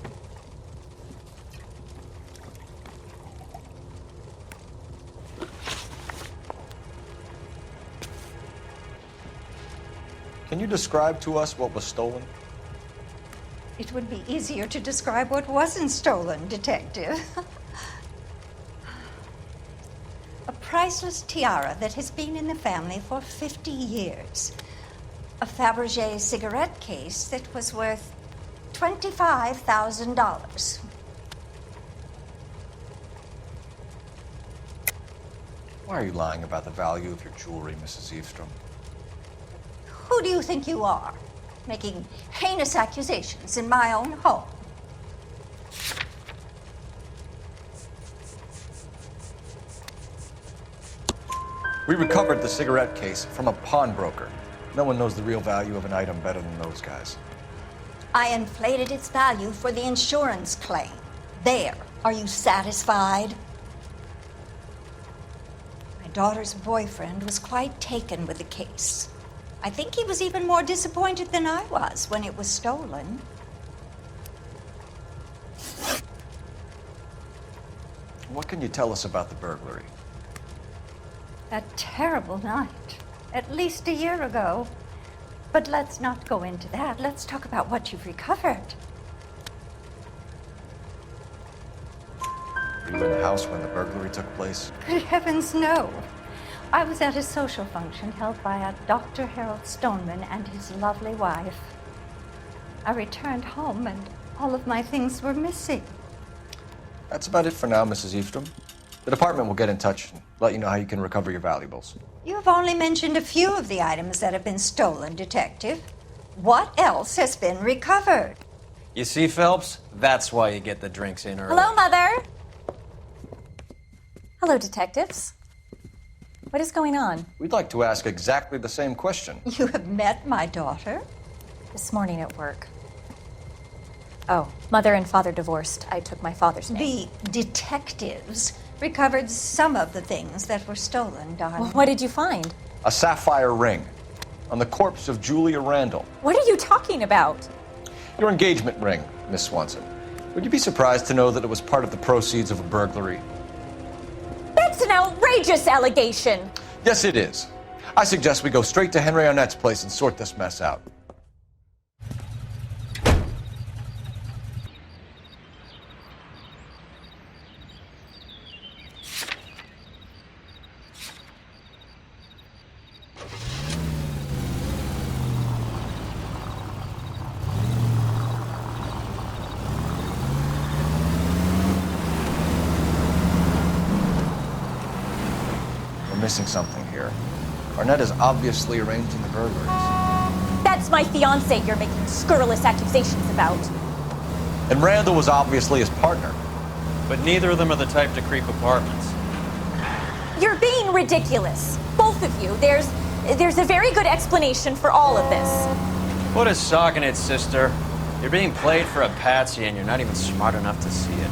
Can you describe to us what was stolen? It would be easier to describe what wasn't stolen, Detective. A priceless tiara that has been in the family for 50 years. A Fabergé cigarette case that was worth $25,000. Why are you lying about the value of your jewelry, Mrs. Evestrom? Who do you think you are, making heinous accusations in my own home? We recovered the cigarette case from a pawnbroker. No one knows the real value of an item better than those guys. I inflated its value for the insurance claim. There. Are you satisfied? My daughter's boyfriend was quite taken with the case. I think he was even more disappointed than I was when it was stolen. What can you tell us about the burglary? That terrible night, at least a year ago. But let's not go into that. Let's talk about what you've recovered. Were you in the house when the burglary took place? Good heavens, no. I was at a social function held by a Dr. Harold Stoneman and his lovely wife. I returned home and all of my things were missing. That's about it for now, Mrs. Evestrom. The department will get in touch and let you know how you can recover your valuables. You've only mentioned a few of the items that have been stolen, Detective. What else has been recovered? You see, Phelps? That's why you get the drinks in early. Hello, Mother. Hello, detectives. What is going on? We'd like to ask exactly the same question. You have met my daughter? This morning at work. Oh, mother and father divorced. I took my father's name. The detectives recovered some of the things that were stolen, darling. Well, what did you find? A sapphire ring on the corpse of Julia Randall. What are you talking about? Your engagement ring, Miss Swanson. Would you be surprised to know that it was part of the proceeds of a burglary? That's an outrageous allegation. Yes, it is. I suggest we go straight to Henry Arnett's place and sort this mess out. Missing something here. Arnett is obviously arranging the burglaries. That's my fiance you're making scurrilous accusations about. And Randall was obviously his partner. But neither of them are the type to creep apartments. You're being ridiculous. Both of you. There's a very good explanation for all of this. What is socking it, sister? You're being played for a patsy and you're not even smart enough to see it.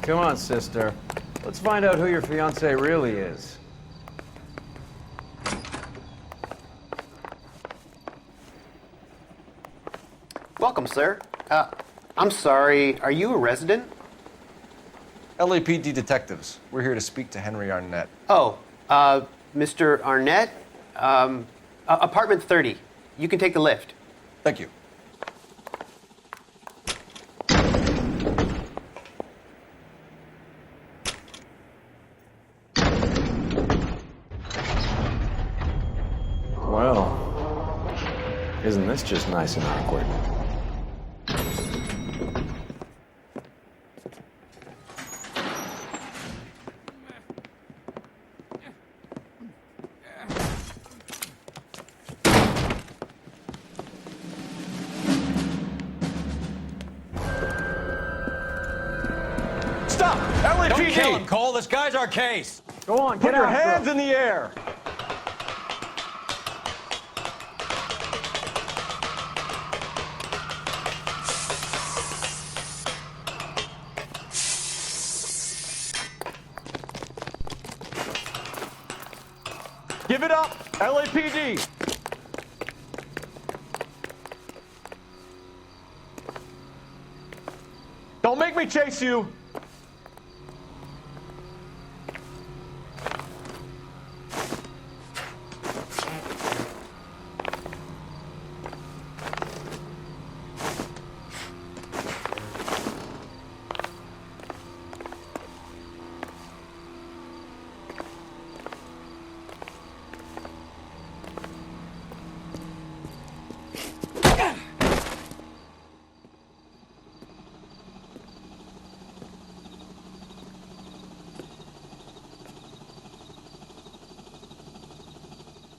Come on, sister. Let's find out who your fiance really is. Welcome, sir. I'm sorry, are you a resident? LAPD detectives. We're here to speak to Henry Arnett. Oh, Mr. Arnett? Apartment 30. You can take the lift. Thank you. Well, isn't this just nice and awkward? Stop! LAPD! Don't kill him, Cole. This guy's our case. Go on, Put get your after him. hands in the air! Give it up, LAPD! Don't make me chase you!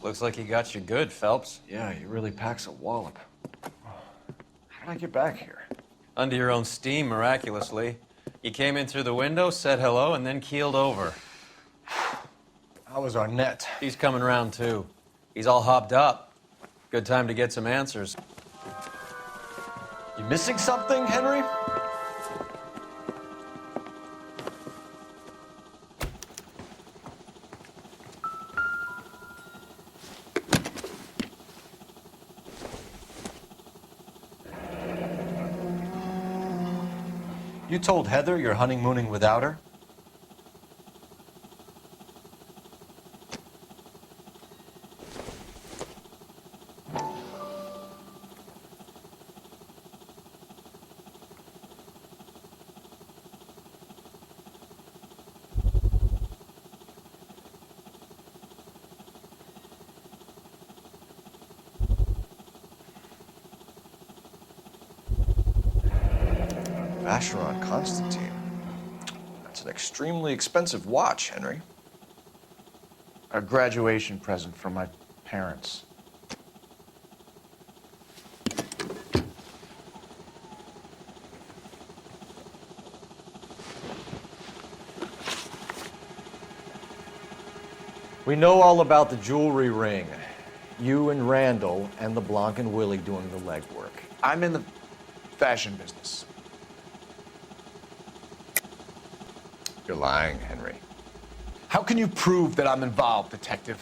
Looks like he got you good, Phelps. Yeah, he really packs a wallop. How did I get back here? Under your own steam, miraculously. You came in through the window, said hello, and then keeled over. How was Arnett? He's coming round, too. He's all hopped up. Good time to get some answers. You missing something, Henry? You told Heather you're honeymooning without her? Vacheron Constantine. That's an extremely expensive watch, Henry. A graduation present from my parents. We know all about the jewelry ring. You and Randall and LeBlanc and Willy doing the legwork. I'm in the fashion business. You're lying, Henry. How can you prove that I'm involved, detective?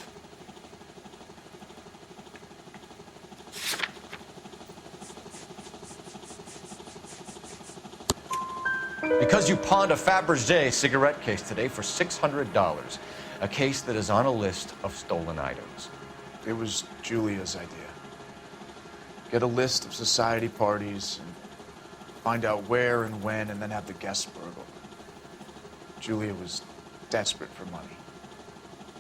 Because you pawned a Fabergé cigarette case today for $600. A case that is on a list of stolen items. It was Julia's idea. Get a list of society parties and find out where and when, and then have the guests burgled. Julia was desperate for money.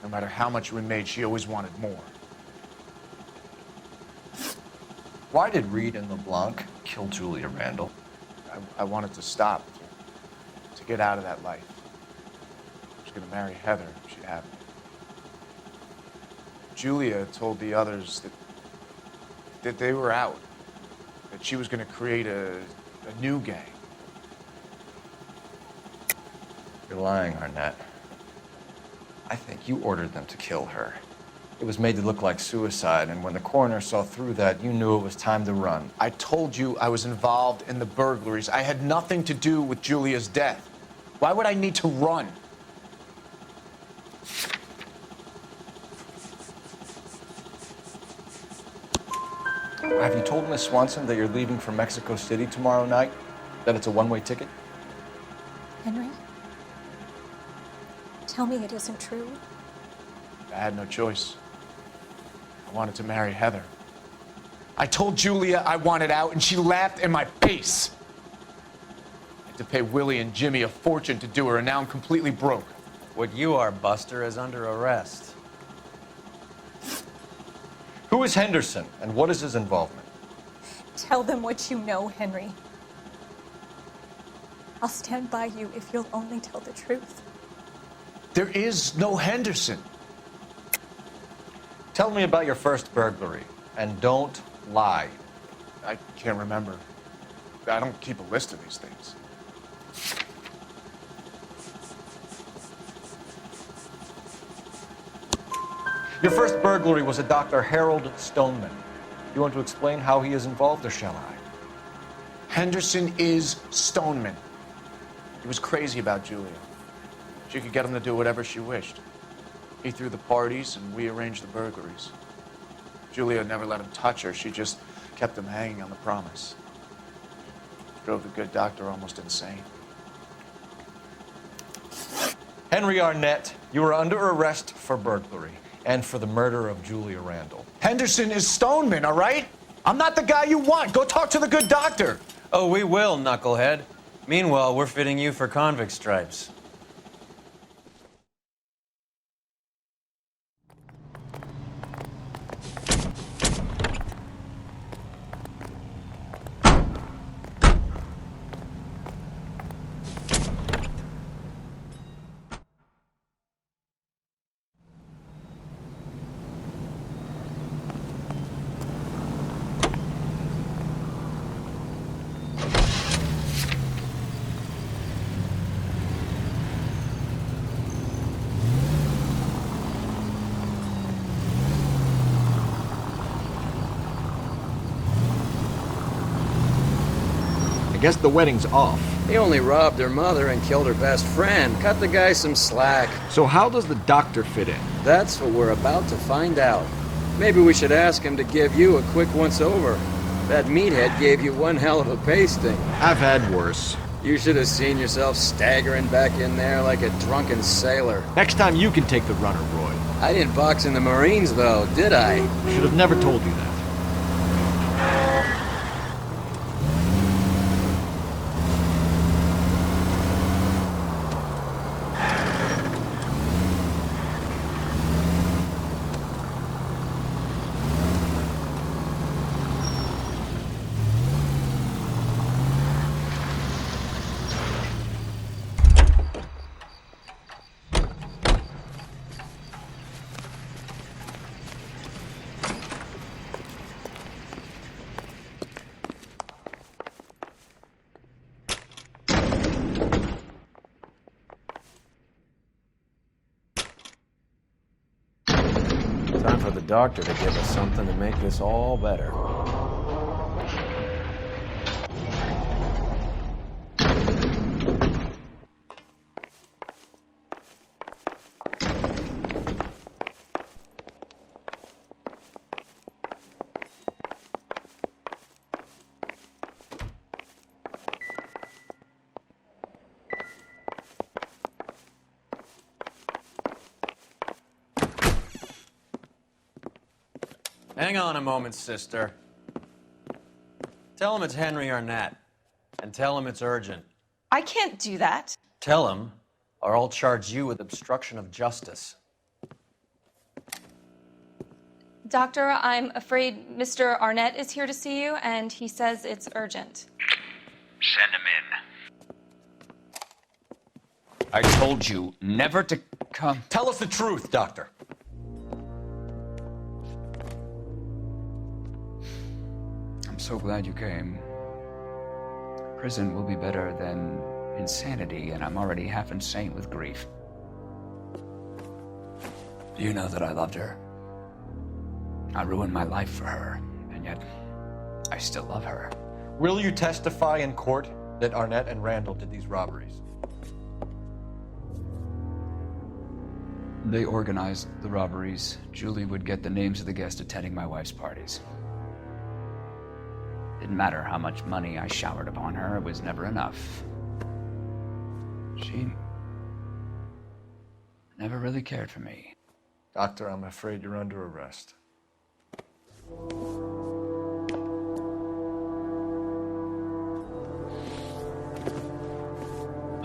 No matter how much we made, she always wanted more. Why did Reed and LeBlanc kill Julia Randall? I wanted to stop, to get out of that life. I was going to marry Heather if she'd have me. Julia told the others that they were out, that she was going to create a new gang. You're lying, Arnett. I think you ordered them to kill her. It was made to look like suicide, and when the coroner saw through that, you knew it was time to run. I told you I was involved in the burglaries. I had nothing to do with Julia's death. Why would I need to run? Have you told Miss Swanson that you're leaving for Mexico City tomorrow night? That it's a one-way ticket? Henry? Tell me it isn't true. I had no choice. I wanted to marry Heather. I told Julia I wanted out, and she laughed in my face. I had to pay Willy and Jimmy a fortune to do her, and now I'm completely broke. What you are, Buster, is under arrest. Who is Henderson, and what is his involvement? Tell them what you know, Henry. I'll stand by you if you'll only tell the truth. There is no Henderson. Tell me about your first burglary, and don't lie. I can't remember. I don't keep a list of these things. Your first burglary was a Dr. Harold Stoneman. You want to explain how he is involved, or shall I? Henderson is Stoneman. He was crazy about Julia. She could get him to do whatever she wished. He threw the parties, and we arranged the burglaries. Julia never let him touch her. She just kept him hanging on the promise. Drove the good doctor almost insane. Henry Arnett, you are under arrest for burglary and for the murder of Julia Randall. Henderson is Stoneman, all right? I'm not the guy you want. Go talk to the good doctor. Oh, we will, knucklehead. Meanwhile, we're fitting you for convict stripes. I guess the wedding's off. He only robbed her mother and killed her best friend. Cut the guy some slack. So how does the doctor fit in? That's what we're about to find out. Maybe we should ask him to give you a quick once-over. That meathead gave you one hell of a pasting. I've had worse. You should have seen yourself staggering back in there like a drunken sailor. Next time you can take the runner, Roy. I didn't box in the Marines, though, did I? Should have never told you that. Time for the doctor to give us something to make this all better. Hang on a moment, sister. Tell him it's Henry Arnett, and tell him it's urgent. I can't do that. Tell him, or I'll charge you with obstruction of justice. Doctor, I'm afraid Mr. Arnett is here to see you, and he says it's urgent. Send him in. I told you never to come. Tell us the truth, Doctor. I'm so glad you came. Prison will be better than insanity, and I'm already half insane with grief. You know that I loved her. I ruined my life for her, and yet I still love her. Will you testify in court that Arnett and Randall did these robberies? They organized the robberies. Julie would get the names of the guests attending my wife's parties. Didn't matter how much money I showered upon her, it was never enough. She never really cared for me. Doctor, I'm afraid you're under arrest.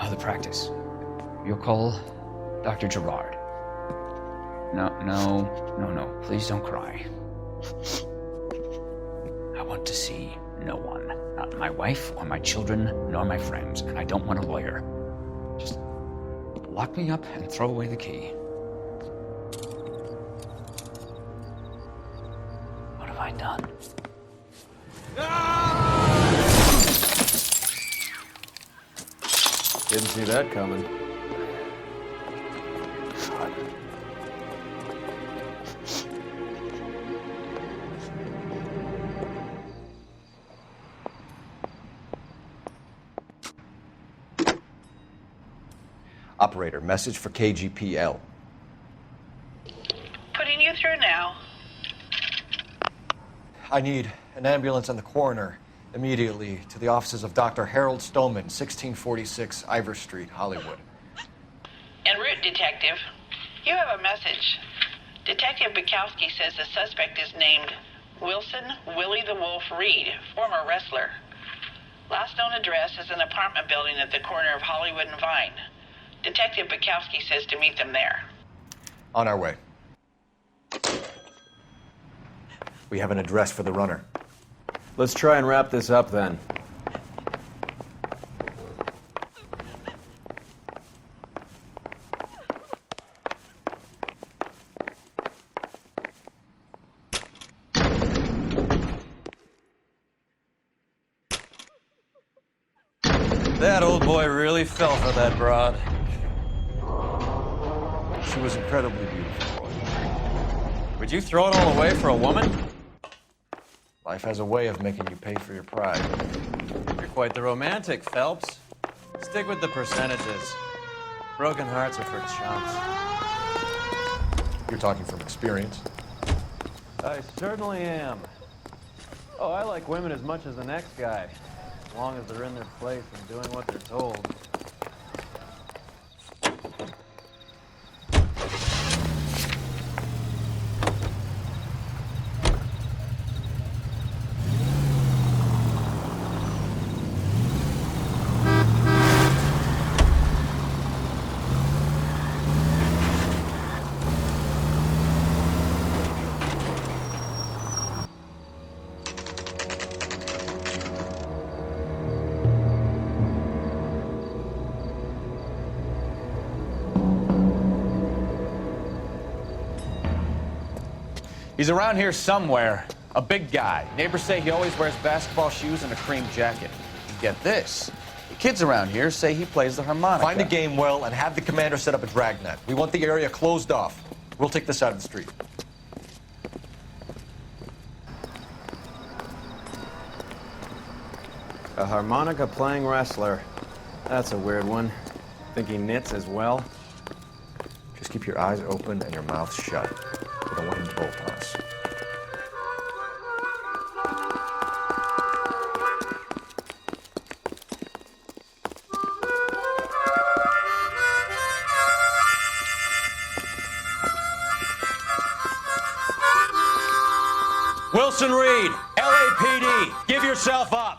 The practice. You'll call Dr. Gerard. No. Please don't cry. I want to see no one. Not my wife or my children, nor my friends. And I don't want a lawyer. Just lock me up and throw away the key. What have I done? Didn't see that coming. Operator, message for KGPL. Putting you through now. I need an ambulance and the coroner immediately to the offices of Dr. Harold Stoneman, 1646 Ivor Street, Hollywood. En route, Detective. You have a message. Detective Bukowski says the suspect is named Wilson Willy the Wolf Reed, former wrestler. Last known address is an apartment building at the corner of Hollywood and Vine. Detective Bukowski says to meet them there. On our way. We have an address for the runner. Let's try and wrap this up then. That old boy really fell for that broad. She was incredibly beautiful. Would you throw it all away for a woman? Life has a way of making you pay for your pride. You're quite the romantic, Phelps. Stick with the percentages. Broken hearts are for chumps. You're talking from experience. I certainly am. Oh, I like women as much as the next guy, as long as they're in their place and doing what they're told. He's around here somewhere. A big guy. Neighbors say he always wears basketball shoes and a cream jacket. And get this. The kids around here say he plays the harmonica. Find a game well and have the commander set up a dragnet. We want the area closed off. We'll take this side of the street. A harmonica-playing wrestler. That's a weird one. Think he knits as well? Just keep your eyes open and your mouth shut. We don't want him to bolt on us. Wilson Reed, LAPD, give yourself up.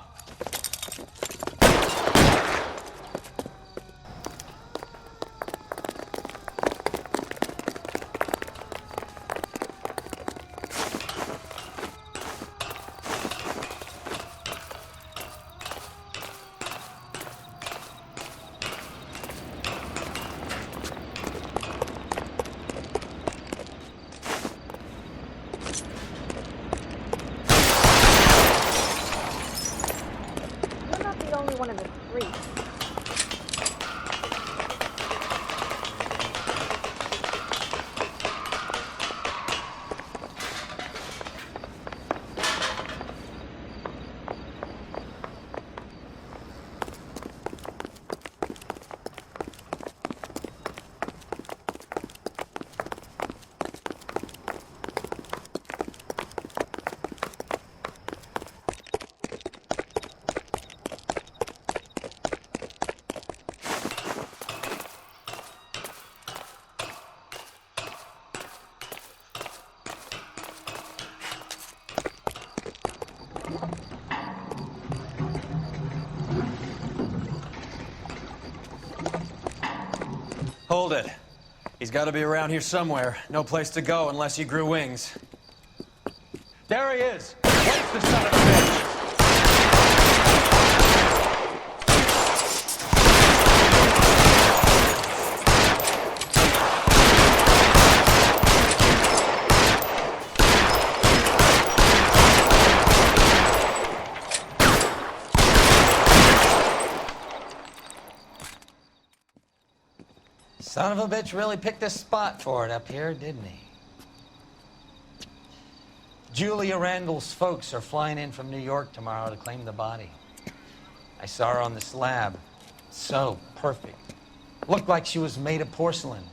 Hold it. He's got to be around here somewhere. No place to go unless he grew wings. There he is! Where's the son of a bitch? Son of a bitch really picked this spot for it up here, didn't he? Julia Randall's folks are flying in from New York tomorrow to claim the body. I saw her on the slab. So perfect. Looked like she was made of porcelain.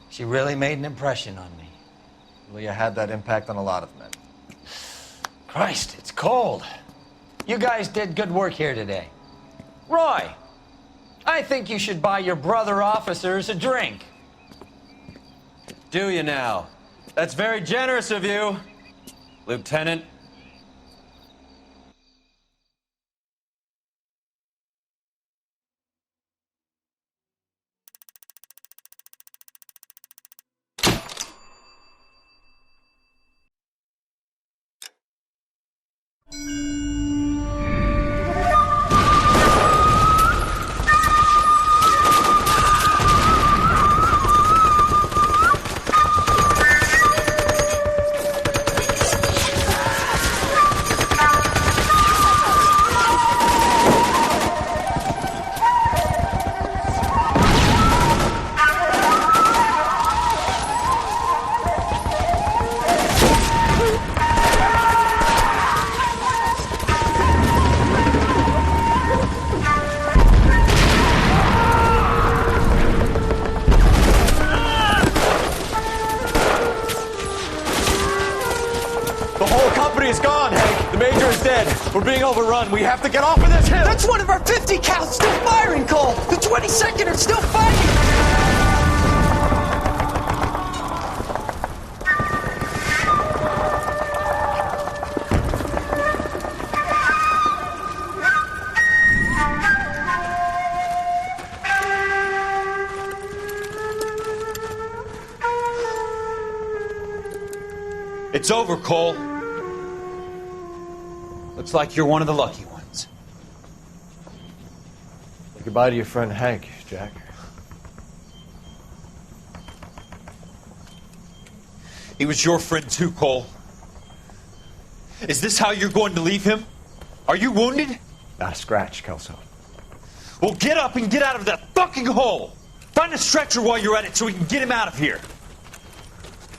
She really made an impression on me. Julia had that impact on a lot of men. Christ, it's cold. You guys did good work here today. Roy, I think you should buy your brother officers a drink. Do you now? That's very generous of you, Lieutenant. We're being overrun. We have to get off of this hill. That's one of our 50 cows still firing, Cole. The 22nd are still fighting. It's over, Cole. Looks like you're one of the lucky ones. Say goodbye to your friend Hank, Jack. He was your friend too, Cole. Is this how you're going to leave him? Are you wounded? Not a scratch, Kelso. Well, get up and get out of that fucking hole! Find a stretcher while you're at it so we can get him out of here.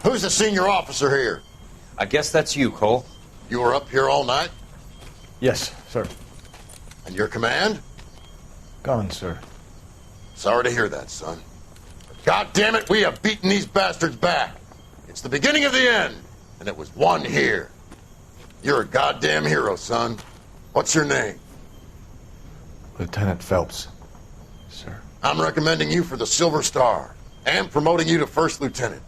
Who's the senior officer here? I guess that's you, Cole. You were up here all night? Yes, sir. And your command? Gone, sir. Sorry to hear that, son. But God damn it, we have beaten these bastards back. It's the beginning of the end, and it was one here. You're a goddamn hero, son. What's your name? Lieutenant Phelps, sir. I'm recommending you for the Silver Star and promoting you to First Lieutenant.